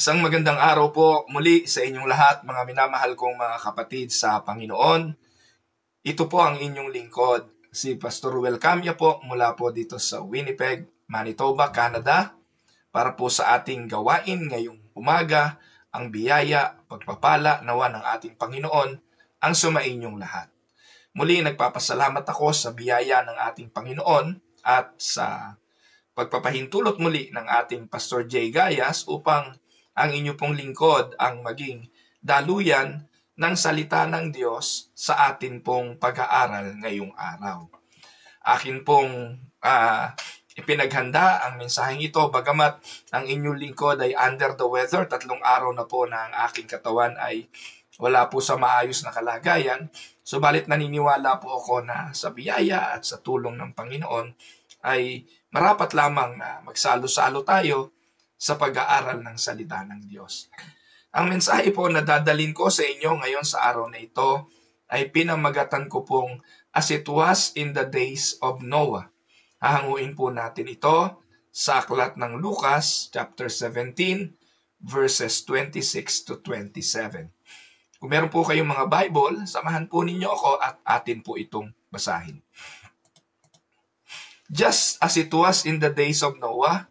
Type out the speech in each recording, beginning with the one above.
Isang magandang araw po muli sa inyong lahat, mga minamahal kong mga kapatid sa Panginoon. Ito po ang inyong lingkod, si Pastor Ruel Camya po mula po dito sa Winnipeg, Manitoba, Canada, para po sa ating gawain ngayong umaga, ang biyaya, pagpapala, nawa ng ating Panginoon, ang sumainyong lahat. Muli, nagpapasalamat ako sa biyaya ng ating Panginoon at sa pagpapahintulot muli ng ating Pastor Jay Gayas upang ang inyo pong lingkod ang maging daluyan ng salita ng Diyos sa atin pong pag-aaral ngayong araw. Akin pong ipinaghanda ang mensaheng ito bagamat ang inyong lingkod ay under the weather. 3 araw na po na ang aking katawan ay wala po sa maayos na kalagayan. Subalit naniniwala po ako na sa biyaya at sa tulong ng Panginoon ay marapat lamang na magsalo-salo tayo sa pag-aaral ng salita ng Diyos. Ang mensahe po na dadalhin ko sa inyo ngayon sa araw na ito ay pinamagatan ko pong as it was in the days of Noah. Hahanguin po natin ito sa aklat ng Lucas chapter 17 verses 26 to 27. Kung meron po kayong mga Bible, samahan po ninyo ako at atin po itong basahin. Just as it was in the days of Noah,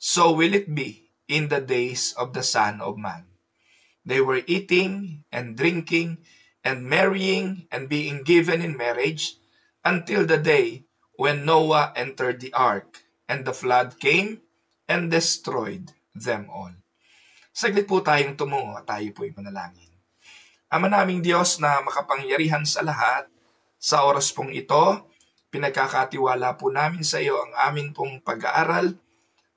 so will it be in the days of the Son of Man. They were eating and drinking and marrying and being given in marriage until the day when Noah entered the ark and the flood came and destroyed them all. Saglit po tayong tumungo at tayo po'y manalangin. Ama naming Diyos na makapangyarihan sa lahat, sa oras pong ito, pinagkakatiwala po namin sa iyo ang amin pong pag-aaral,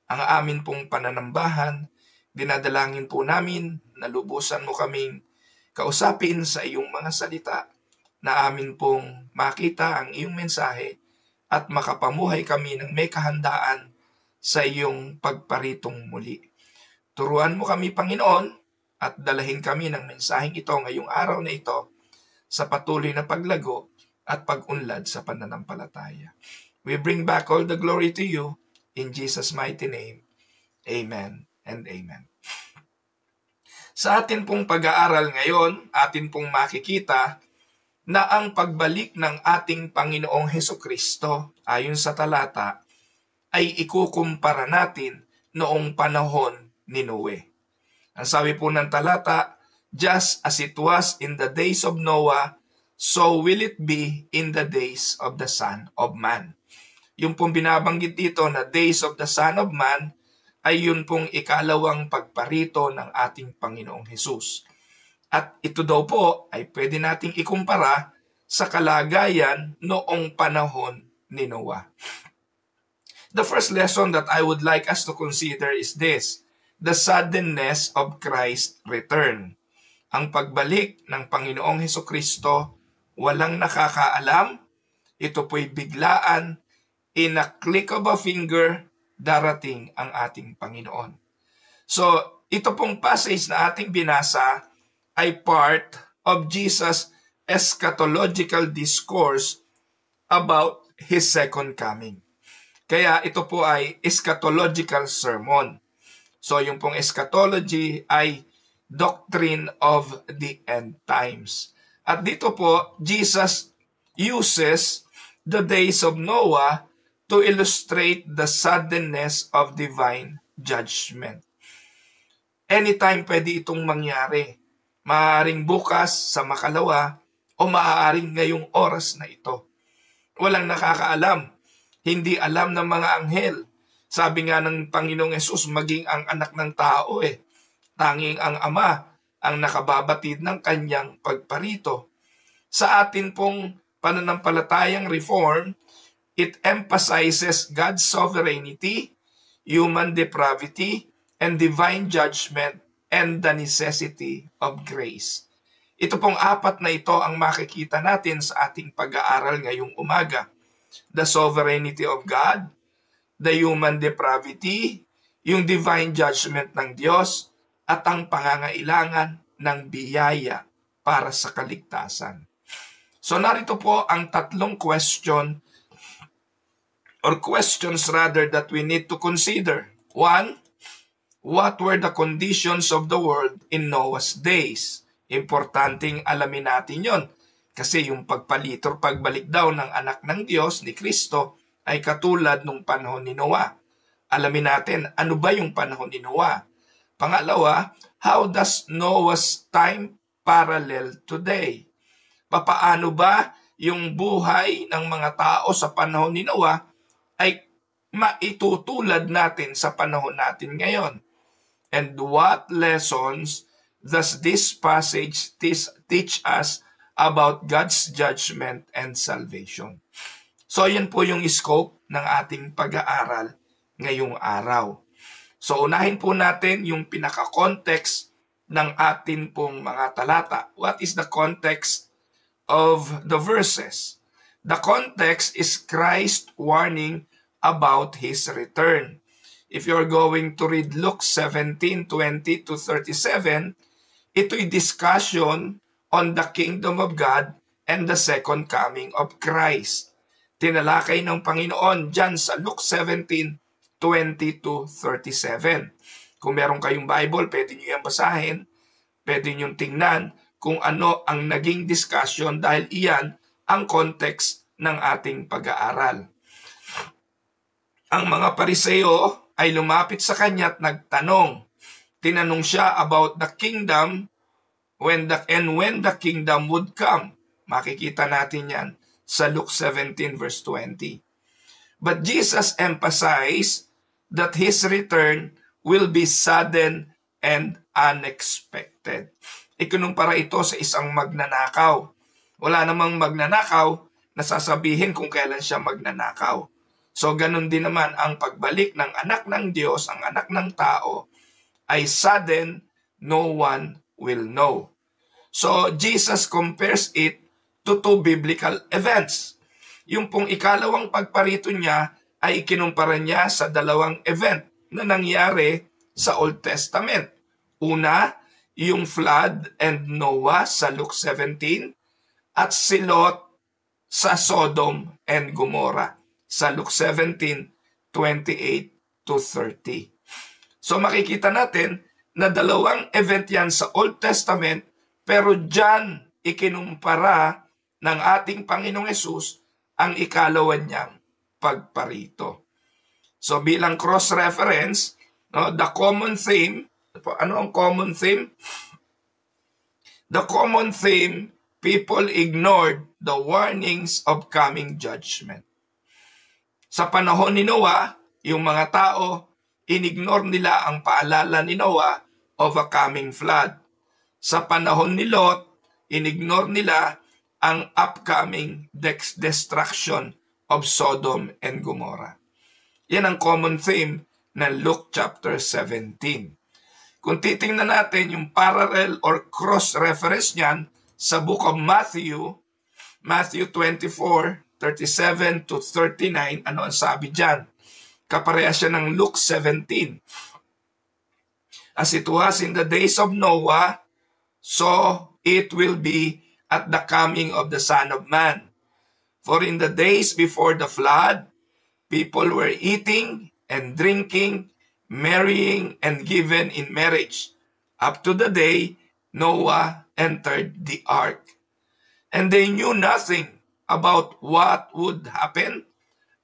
ang amin pong pananambahan. Dinadalangin po namin na lubusan mo kaming kausapin sa iyong mga salita, na amin pong makita ang iyong mensahe at makapamuhay kami ng may kahandaan sa iyong pagparitong muli. Turuan mo kami, Panginoon, at dalahin kami ng mensaheng ito ngayong araw na ito sa patuloy na paglago at pag-unlad sa pananampalataya. We bring back all the glory to you in Jesus' mighty name. Amen and amen. Sa atin pong pag-aaral ngayon, atin pong makikita na ang pagbalik ng ating Panginoong Hesukristo ayon sa talata ay ikukumpara natin noong panahon ni Noe. Ang sabi po ng talata, just as it was in the days of Noah, so will it be in the days of the Son of Man. Yung pong binabanggit dito na days of the Son of Man ay yun pong ikalawang pagparito ng ating Panginoong Hesus. At ito daw po ay pwede nating ikumpara sa kalagayan noong panahon ni Noah. The first lesson that I would like us to consider is this: the suddenness of Christ's return. Ang pagbalik ng Panginoong Hesukristo, walang nakakaalam. Ito po'y biglaan. In a click of a finger, darating ang ating Panginoon. So, ito pong passage na ating binasa ay part of Jesus' eschatological discourse about His second coming. Kaya ito po ay eschatological sermon. So, yung pong eschatology ay doctrine of the end times. At dito po, Jesus uses the days of Noah to illustrate the suddenness of divine judgment. Anytime pwede itong mangyari. Maaaring bukas sa makalawa o maaaring ngayong oras na ito. Walang nakakaalam. Hindi alam ng mga anghel. Sabi nga ng Panginoong Hesus, maging ang anak ng tao tanging ang Ama ang nakababatid ng kanyang pagparito. Sa atin pong pananampalatayang reform, it emphasizes God's sovereignty, human depravity, and divine judgment, and the necessity of grace. Ito pong apat na ito ang makikita natin sa ating pag-aaral ngayong umaga. The sovereignty of God, the human depravity, yung divine judgment ng Diyos, at ang pangangailangan ng biyaya para sa kaligtasan. So narito po ang tatlong question or questions rather that we need to consider. One, what were the conditions of the world in Noah's days. Importanteng alamin natin yon. Kasi yung pagbalik daw ng anak ng Diyos, ni Kristo, ay katulad nung panahon ni Noah. Alamin natin, ano ba yung panahon ni Noah? Pangalawa, how does Noah's time parallel today? Papaano ba yung buhay ng mga tao sa panahon ni Noah ay maitutulad natin sa panahon natin ngayon? And what lessons does this passage teach us about God's judgment and salvation? So yan po yung scope ng ating pag-aaral ngayong araw. So unahin po natin yung pinaka-context ng atin pong mga talata. What is the context of the verses? The context is Christ warning about His return. If you're going to read Luke 17:20-37, ito'y discussion on the kingdom of God and the second coming of Christ. Tinalakay ng Panginoon dyan sa Luke 17:20-37. Kung meron kayong Bible, pwede nyo yan basahin, pwede nyo tingnan kung ano ang naging discussion dahil iyan ang context ng ating pag-aaral. Ang mga Pariseo ay lumapit sa kanya at nagtanong. Tinanong siya about the kingdom when the kingdom would come. Makikita natin yan sa Luke 17 verse 20. But Jesus emphasized that His return will be sudden and unexpected. Ikunumpara ito sa isang magnanakaw. Wala namang magnanakaw na sasabihin kung kailan siya magnanakaw. So ganun din naman ang pagbalik ng anak ng Diyos, ang anak ng tao, ay sudden, no one will know. So Jesus compares it to two biblical events. Yung pong ikalawang pagparito niya ay ikinumpara niya sa dalawang event na nangyari sa Old Testament. Una, yung flood and Noah sa Luke 17 at si Lot sa Sodom and Gomorrah sa Luke 17:28-30. So makikita natin na dalawang event yan sa Old Testament, pero dyan ikinumpara ng ating Panginoong Hesus ang ikalawan niyang pagparito. So bilang cross-reference, no, the common theme, ano ang common theme? The common theme, people ignored the warnings of coming judgment. Sa panahon ni Noah, yung mga tao, inignore nila ang paalala ni Noah of a coming flood. Sa panahon ni Lot, inignore nila ang upcoming destruction of Sodom and Gomorrah. Yan ang common theme ng Luke chapter 17. Kung titingnan natin yung parallel or cross-reference niyan sa book of Matthew 24:37-39, ano ang sabi dyan? Kapareha siya ng Luke 17. As it was in the days of Noah, so it will be at the coming of the Son of Man. For in the days before the flood, people were eating and drinking, marrying and given in marriage, up to the day Noah entered the ark. And they knew nothing about what would happen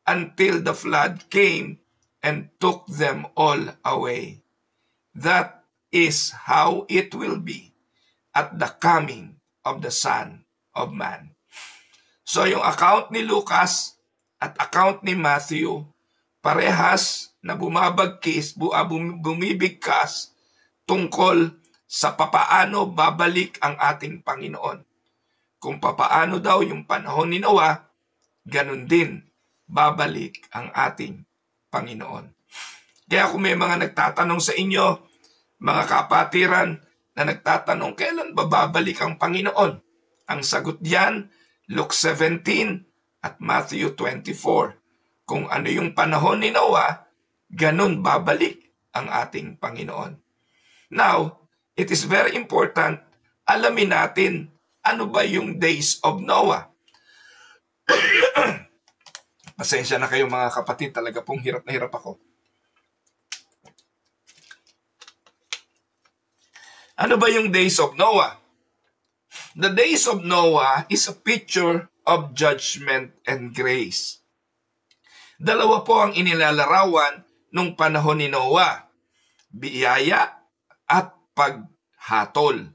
until the flood came and took them all away. That is how it will be at the coming of the Son of Man. So yung account ni Lucas at account ni Matthew, parehas na bumibigkas tungkol sa papaano babalik ang ating Panginoon. Kung papaano daw yung panahon ni Noah, ganun din babalik ang ating Panginoon. Kaya kung may mga nagtatanong sa inyo, mga kapatiran na nagtatanong, kailan ba babalik ang Panginoon? Ang sagot diyan, Luke 17 at Matthew 24. Kung ano yung panahon ni Noah, ganun babalik ang ating Panginoon. Now, it is very important, alamin natin ano ba yung days of Noah. Pasensya na kayo mga kapatid, talaga pong hirap na hirap ako. Ano ba yung days of Noah? The days of Noah is a picture of judgment and grace. Dalawa po ang inilalarawan nung panahon ni Noah, biyaya at paghatol.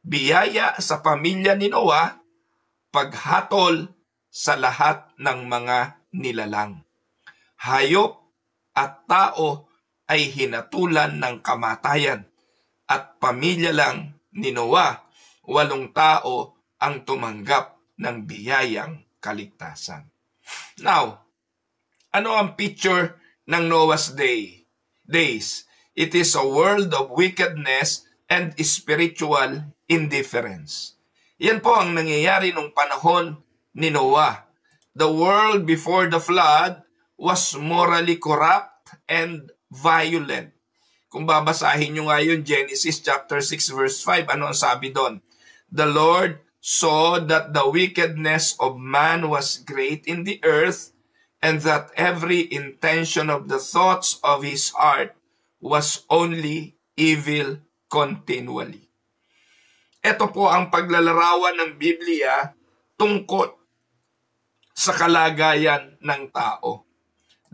Biyaya sa pamilya ni Noah, paghatol sa lahat ng mga nilalang. Hayop at tao ay hinatulan ng kamatayan at pamilya lang ni Noah, 8 tao ang tumanggap ng biyayang kaligtasan. Now, ano ang picture ng Noah's days? It is a world of wickedness and spiritual indifference. Yan po ang nangyayari nung panahon ni Noah. The world before the flood was morally corrupt and violent. Kung babasahin nyo nga yun, Genesis chapter 6 verse 5, ano ang sabi doon? The Lord saw that the wickedness of man was great in the earth, and that every intention of the thoughts of his heart was only evil continually. Ito po ang paglalarawan ng Biblia tungkol sa kalagayan ng tao.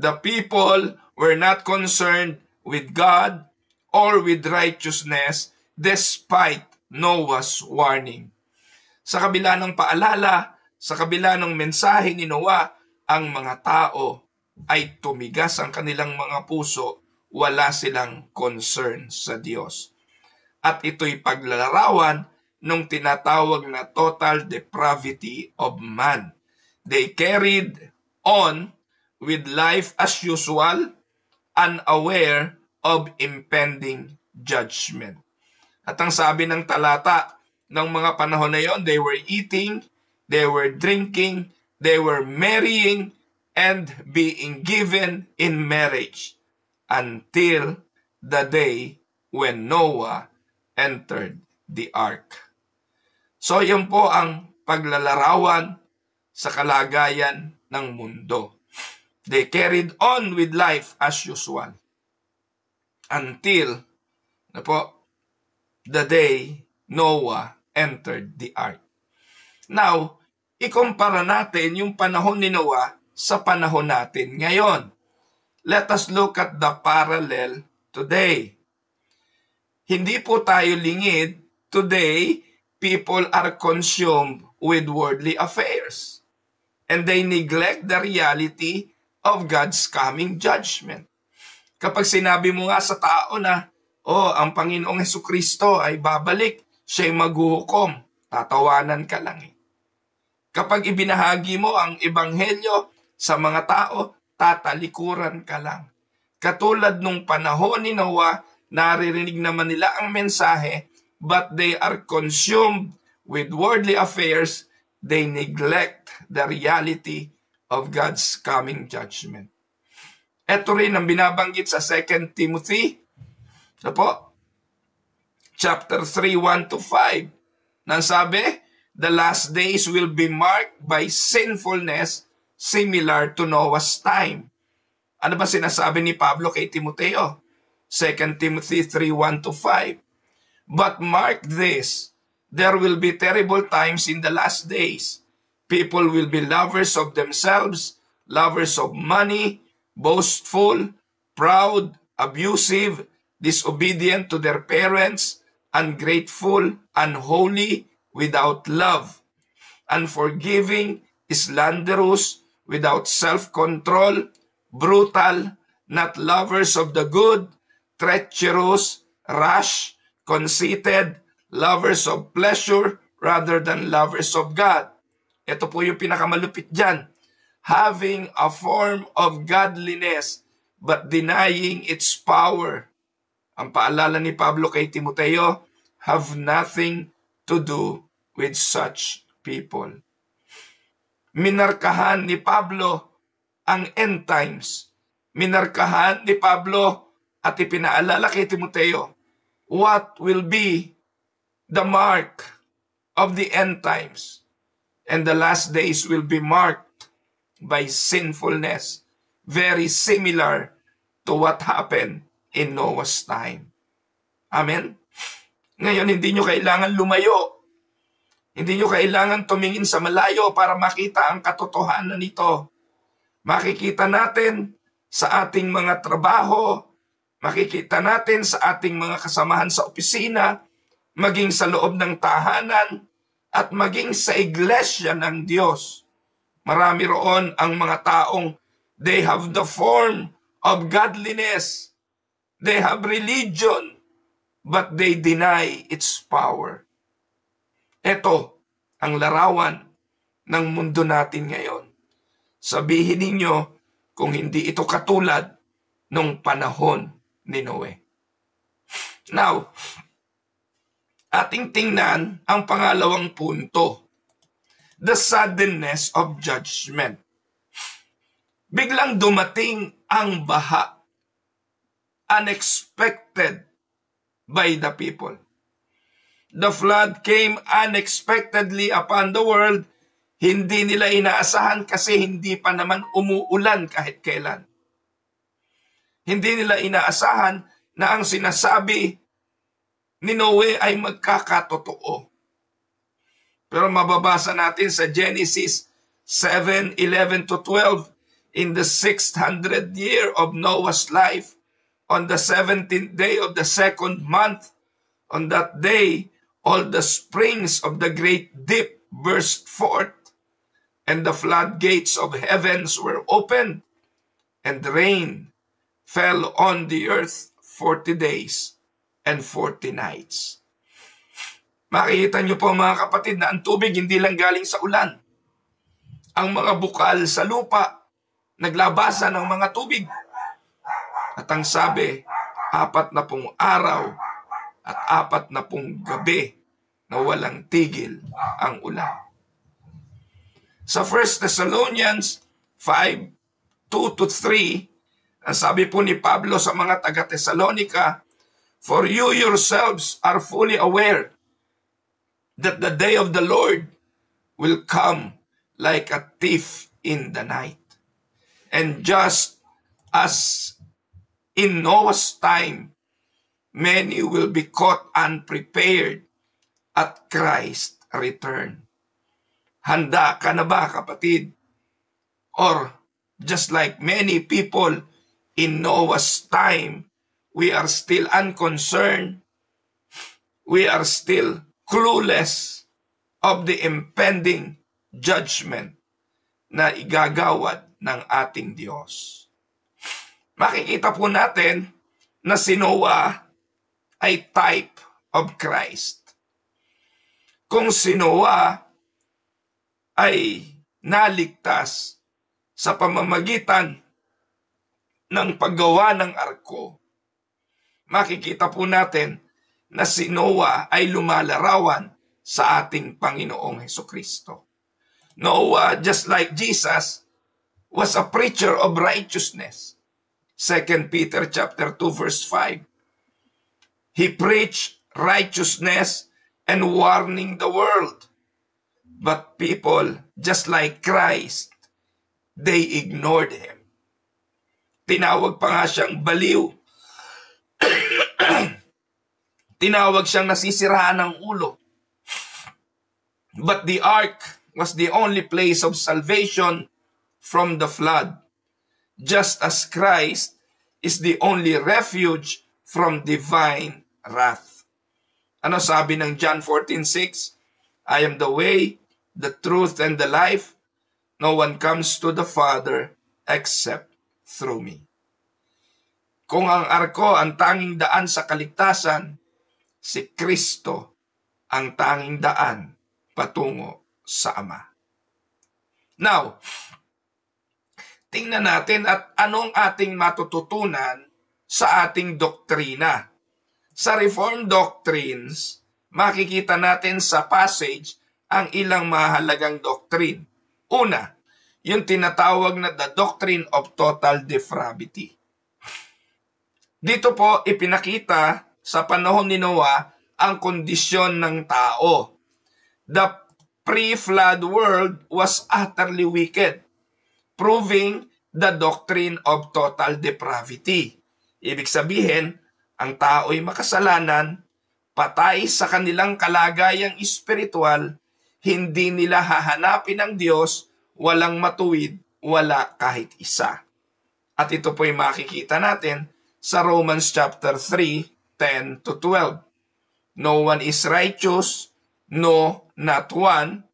The people were not concerned with God or with righteousness despite Noah's warning. Sa kabila ng paalala, sa kabila ng mensahe ni Noah, ang mga tao ay tumigas ang kanilang mga puso, wala silang concern sa Diyos. At ito'y paglalarawan ng tinatawag na total depravity of man. They carried on with life as usual, unaware of impending judgment. At ang sabi ng talata ng mga panahon na yon, they were eating, they were drinking, they were marrying, and being given in marriage until the day when Noah entered the ark. So yun po ang paglalarawan sa kalagayan ng mundo. They carried on with life as usual until the day Noah entered the ark. Now, ikumpara natin yung panahon ni Noah sa panahon natin ngayon. Let us look at the parallel today. Hindi po tayo lingid. Today, people are consumed with worldly affairs. And they neglect the reality of God's coming judgment. Kapag sinabi mo nga sa tao na, ang Panginoong Hesukristo ay babalik, siya'y maghuhukom, tatawanan ka lang eh. Kapag ibinahagi mo ang ebanghelyo sa mga tao, tatalikuran ka lang. Katulad nung panahon ni Noah, naririnig naman nila ang mensahe, but they are consumed with worldly affairs. They neglect the reality of God's coming judgment. Ito rin ang binabanggit sa 2 Timothy, chapter 3, 1-5. Nang sabi, the last days will be marked by sinfulness similar to Noah's time. Ano ba sinasabi ni Pablo kay Timoteo? 2 Timothy 3, 1-5. But mark this, there will be terrible times in the last days. People will be lovers of themselves, lovers of money, boastful, proud, abusive, disobedient to their parents, ungrateful, unholy, without love, unforgiving, slanderous, without self-control, brutal, not lovers of the good, treacherous, rash, conceited, lovers of pleasure rather than lovers of God. Ito po yung pinakamalupit dyan. Having a form of godliness but denying its power. Ang paalala ni Pablo kay Timoteo, have nothing to do with such people. Minarkahan ni Pablo ang end times. Minarkahan ni Pablo at ipinaalala kay Timoteo, what will be the mark of the end times? And the last days will be marked by sinfulness, very similar to what happened in Noah's time. Amen? Ngayon, hindi nyo kailangan lumayo. Hindi nyo kailangan tumingin sa malayo para makita ang katotohanan nito. Makikita natin sa ating mga trabaho, makikita natin sa ating mga kasamahan sa opisina, maging sa loob ng tahanan, at maging sa iglesia ng Diyos. Marami roon ang mga taong they have the form of godliness. They have religion, but they deny its power. Ito ang larawan ng mundo natin ngayon. Sabihin ninyo kung hindi ito katulad nung panahon ni Noe. Now, ating tingnan ang pangalawang punto. The suddenness of judgment. Biglang dumating ang baha. Unexpected by the people. The flood came unexpectedly upon the world. Hindi nila inaasahan kasi hindi pa naman umuulan kahit kailan. Hindi nila inaasahan na ang sinasabi ni Noe ay magkakatotoo. Pero mababasa natin sa Genesis 7:11-12, in the 600th year of Noah's life, on the 17th day of the second month, on that day, all the springs of the great deep burst forth, and the floodgates of heavens were opened, and rain fell on the earth 40 days and 40 nights. Makikita niyo po mga kapatid na ang tubig hindi lang galing sa ulan. Ang mga bukal sa lupa, naglabasan ng mga tubig. At ang sabi, 40 araw at 40 gabi na walang tigil ang ulan. Sa 1 Thessalonians 5:2-3, ang sabi po ni Pablo sa mga taga-Thessalonica, for you yourselves are fully aware that the day of the Lord will come like a thief in the night. And just as in Noah's time, many will be caught unprepared at Christ's return. Handa ka na ba, kapatid? Or just like many people in Noah's time, we are still unconcerned. We are still clueless of the impending judgment na igagawad ng ating Diyos. Makikita po natin na si Noah ay type of Christ. Kung si Noah ay naligtas sa pamamagitan ng paggawa ng arko, makikita po natin na si Noah ay lumalarawan sa ating Panginoong Hesukristo. Noah, just like Jesus, was a preacher of righteousness. 2 Peter chapter 2 verse 5. He preached righteousness and warning the world. But people, just like Christ, they ignored him. Tinawag pa nga siyang baliw. Tinawag siyang nasisiraan ng ulo. But the ark was the only place of salvation from the flood, just as Christ is the only refuge from divine wrath. Ano sabi ng John 14:6? I am the way, the truth, and the life. No one comes to the Father except through me. Kung ang arko ang tanging daan sa kaligtasan, si Kristo ang tanging daan patungo sa Ama. Now, tingnan natin at anong ating matututunan sa ating doktrina. Sa Reformed doctrines, makikita natin sa passage ang ilang mahalagang doctrine. Una, yung tinatawag na the doctrine of total depravity. Dito po ipinakita sa panahon ni Noah ang kondisyon ng tao. The pre-flood world was utterly wicked, proving the doctrine of total depravity. Ibig sabihin, ang tao'y makasalanan, patay sa kanilang kalagayang espiritual, hindi nila hahanapin ang Diyos, walang matuwid, wala kahit isa. At ito po'y makikita natin sa Romans chapter 3, 10 to 12. No one is righteous, no, not one.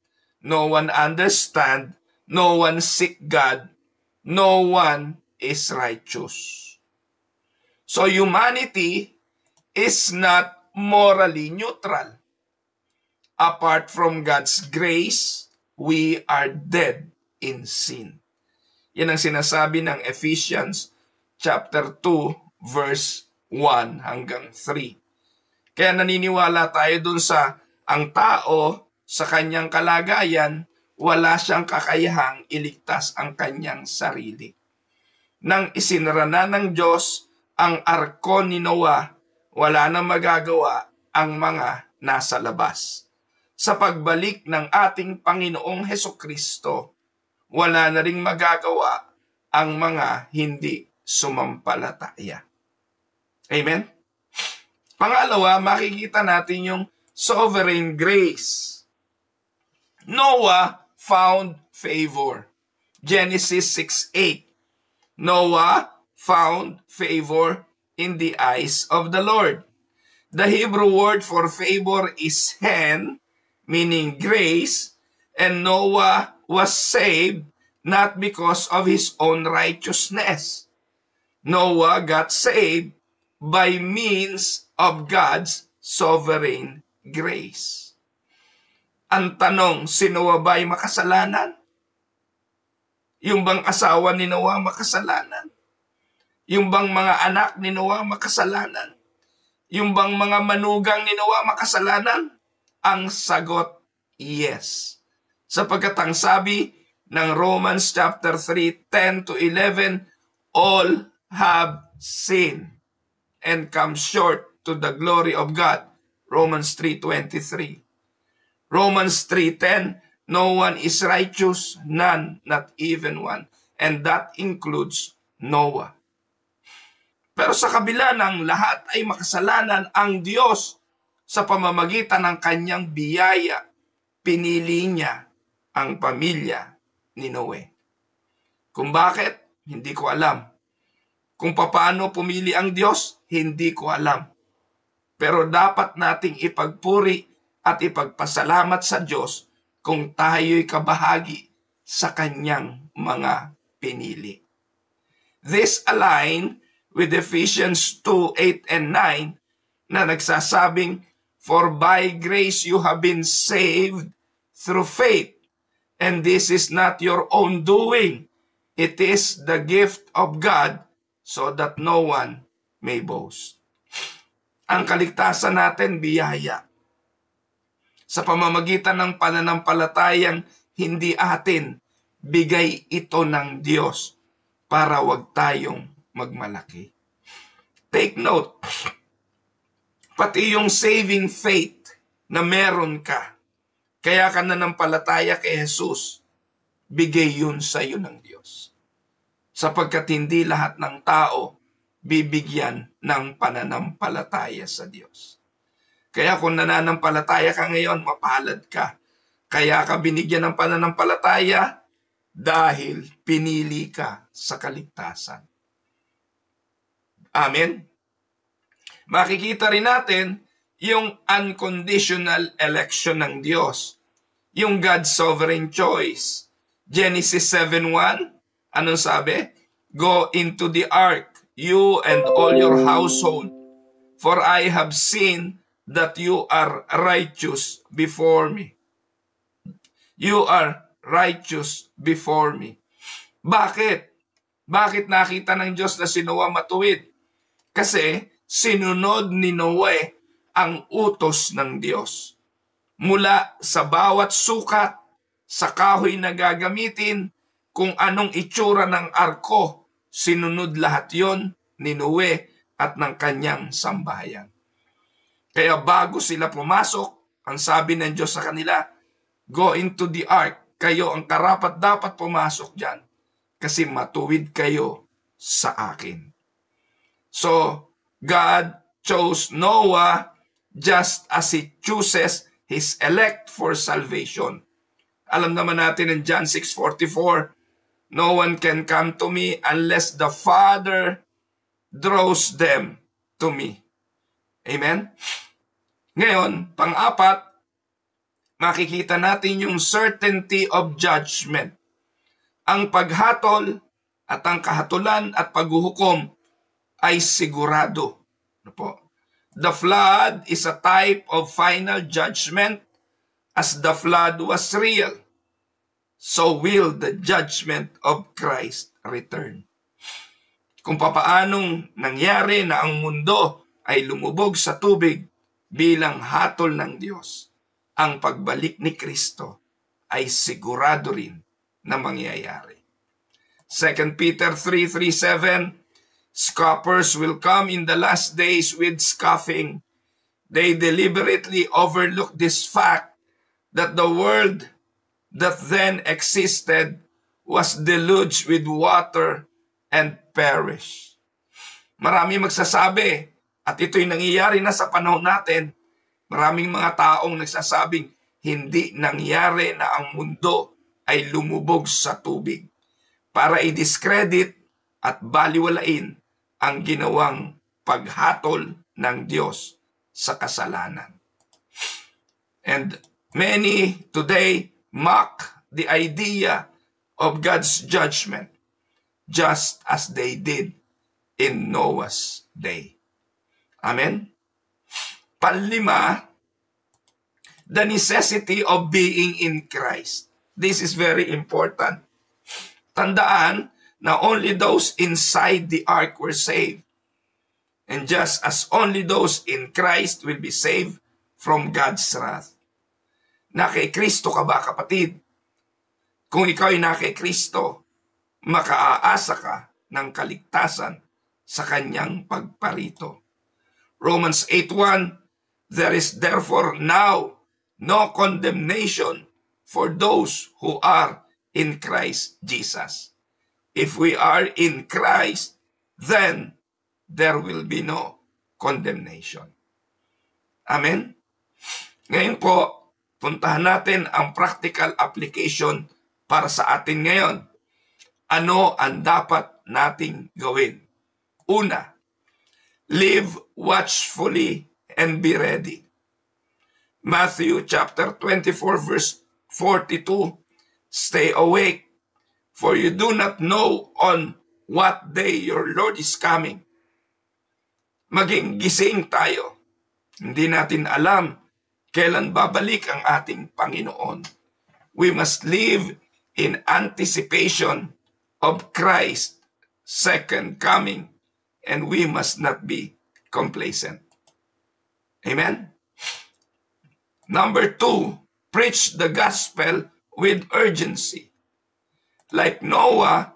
No one understand, no one seek God, no one is righteous. So humanity is not morally neutral. Apart from God's grace, we are dead in sin. Yan ang sinasabi ng Ephesians chapter 2 verse 1 hanggang 3. Kaya naniniwala tayo dun sa ang tao sa kanyang kalagayan, wala siyang kakayahang iligtas ang kanyang sarili. Nang isinarana ng Diyos ang arko ni Noah, wala na magagawa ang mga nasa labas. Sa pagbalik ng ating Panginoong Hesukristo, wala na ring magagawa ang mga hindi sumampalataya. Amen? Pangalawa, makikita natin yung sovereign grace. Noah found favor. Genesis 6:8. Noah found favor in the eyes of the Lord. The Hebrew word for favor is hen, meaning grace, and Noah was saved not because of his own righteousness. Noah got saved by means of God's sovereign grace. Ang tanong, si Noah ba'y makasalanan? Yung bang asawa ni Noah makasalanan? Yung bang mga anak ni Noah makasalanan? Yung bang mga manugang ni Noah makasalanan? Ang sagot, yes. Sapagkat ang sabi ng Romans chapter 3, 10 to 11, all have sinned and come short to the glory of God. Romans 3:23. Romans 3:10, no one is righteous, none, not even one. And that includes Noah. Pero sa kabila ng lahat ay makasalanan, ang Diyos sa pamamagitan ng kanyang biyaya, pinili niya ang pamilya ni Noe. Kung bakit, hindi ko alam. Kung paano pumili ang Diyos, hindi ko alam. Pero dapat nating ipagpuri at ipagpasalamat sa Diyos kung tayo'y kabahagi sa kanyang mga pinili. This align with Ephesians 2:8 and 9 na nagsasabing, for by grace you have been saved through faith, and this is not your own doing. It is the gift of God, so that no one may boast. Ang kaligtasan natin, biyaya. Sa pamamagitan ng pananampalatayang hindi atin, bigay ito ng Diyos para wag tayong magmalaki. Take note, pati yung saving faith na meron ka, kaya ka nanampalataya kay Jesus, bigay yun sa iyo ng Diyos. Sapagkat hindi lahat ng tao bibigyan ng pananampalataya sa Diyos. Kaya kung nananampalataya ka ngayon, mapalad ka. Kaya ka binigyan ng pananampalataya dahil pinili ka sa kaligtasan. Amen? Makikita rin natin yung unconditional election ng Diyos. Yung God's sovereign choice. Genesis 7:1, anong sabi? Go into the ark, you and all your household, for I have seen that you are righteous before me. You are righteous before me. Bakit? Bakit nakita ng Diyos na si Noah matuwid? Kasi sinunod ni Noe ang utos ng Diyos. Mula sa bawat sukat, sa kahoy na gagamitin, kung anong itsura ng arko, sinunod lahat yon ni Noe at ng kanyang sambahayan. Kaya bago sila pumasok, ang sabi ng Diyos sa kanila, go into the ark, kayo ang karapat-dapat pumasok dyan, kasi matuwid kayo sa akin. So, God chose Noah just as He chooses His elect for salvation. Alam naman natin in John 6:44, no one can come to me unless the Father draws them to me. Amen? Ngayon, pang-apat, makikita natin yung certainty of judgment. Ang paghatol at ang kahatulan at paghuhukom ay sigurado. Ano po? The flood is a type of final judgment. As the flood was real, so will the judgment of Christ return. Kung papaanong nangyari na ang mundo ay lumubog sa tubig bilang hatol ng Diyos, ang pagbalik ni Kristo ay sigurado rin na mangyayari. 2 Peter 3:7, scoffers will come in the last days with scoffing. They deliberately overlook this fact that the world that then existed was deluged with water and perished. Marami magsasabi, at ito'y nangyayari na sa panahon natin, maraming mga taong nagsasabing hindi nangyari na ang mundo ay lumubog sa tubig para i-discredit at baliwalain ang ginawang paghatol ng Diyos sa kasalanan. And many today mock the idea of God's judgment just as they did in Noah's day. Amen? Panlima, the necessity of being in Christ. This is very important. Tandaan na only those inside the ark were saved. And just as only those in Christ will be saved from God's wrath. Na kay Kristo ka ba, kapatid? Kung ikaw ay na kay Kristo, makaaasa ka ng kaligtasan sa kanyang pagparito. Romans 8:1, there is therefore now no condemnation for those who are in Christ Jesus. If we are in Christ, then there will be no condemnation. Amen? Ngayon po, puntahan natin ang practical application para sa atin ngayon. Ano ang dapat nating gawin? Una, live watchfully and be ready. Matthew chapter 24 verse 42, stay awake, for you do not know on what day your Lord is coming. Maging gising tayo. Hindi natin alam kailan babalik ang ating Panginoon. We must live in anticipation of Christ's second coming, and we must not be complacent. Amen? Number 2, preach the gospel with urgency. Like Noah,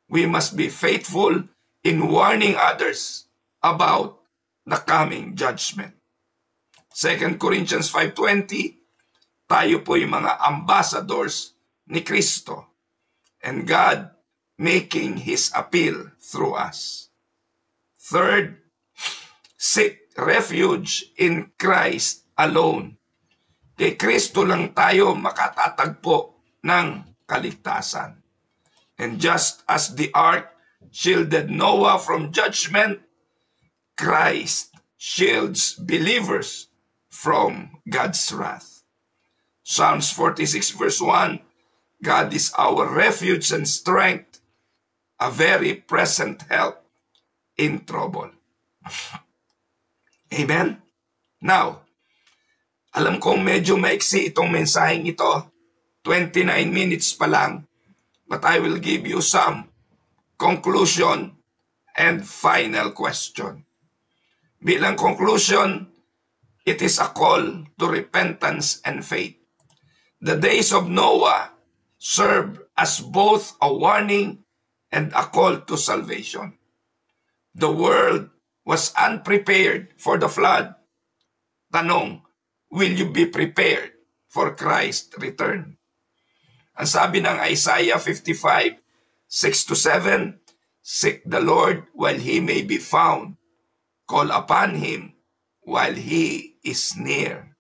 we must be faithful in warning others about the coming judgment. 2 Corinthians 5:20, tayo po yung mga ambassadors ni Kristo and God making His appeal through us. Third, seek refuge in Christ alone. Kay Kristo lang tayo makatatagpo ng kaligtasan. And just as the ark shielded Noah from judgment, Christ shields believers from God's wrath. Psalms 46 verse 1, God is our refuge and strength, a very present help in trouble. Amen? Now, alam kong medyo maiksi itong mensaheng ito, 29 minutes pa lang, but I will give you some conclusion and final question. Bilang conclusion, it is a call to repentance and faith. The days of Noah served as both a warning and a call to salvation. The world was unprepared for the flood. Tanong, will you be prepared for Christ's return? Ang sabi ng Isaiah 55, 6-7, seek the Lord while He may be found. Call upon Him while He is near.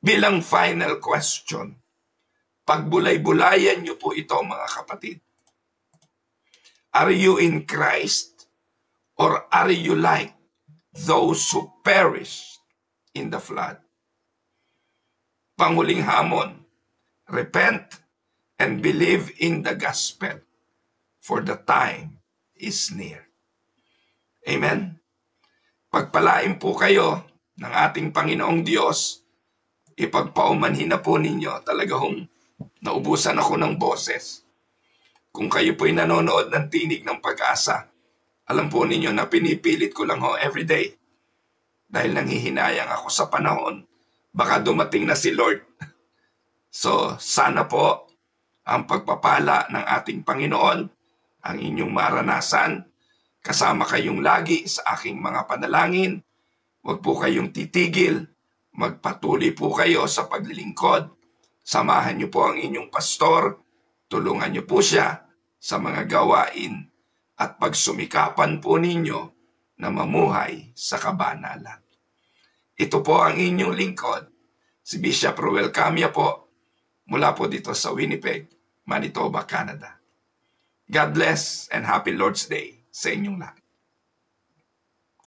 Bilang final question, pagbulay-bulayan niyo po ito mga kapatid. Are you in Christ or are you like those who perish in the flood? Panghuling hamon, repent and believe in the gospel, for the time is near. Amen? Pagpalain po kayo ng ating Panginoong Diyos. Ipagpaumanhin na po ninyo. Talaga hong naubusan ako ng boses. Kung kayo po'y nanonood ng Tinig ng Pag-asa, alam po ninyo na pinipilit ko lang ho everyday. Dahil nanghihinayang ako sa panahon, baka dumating na si Lord. So, sana po ang pagpapala ng ating Panginoon, ang inyong maranasan, kasama kayong lagi sa aking mga panalangin. Huwag po kayong titigil. Magpatuloy po kayo sa paglilingkod. Samahan niyo po ang inyong pastor. Tulungan niyo po siya sa mga gawain at pagsumikapan po ninyo na mamuhay sa kabanalan. Ito po ang inyong lingkod, si Bishop Ruel Camia po, mula po dito sa Winnipeg, Manitoba, Canada. God bless and happy Lord's Day sa inyong lahat.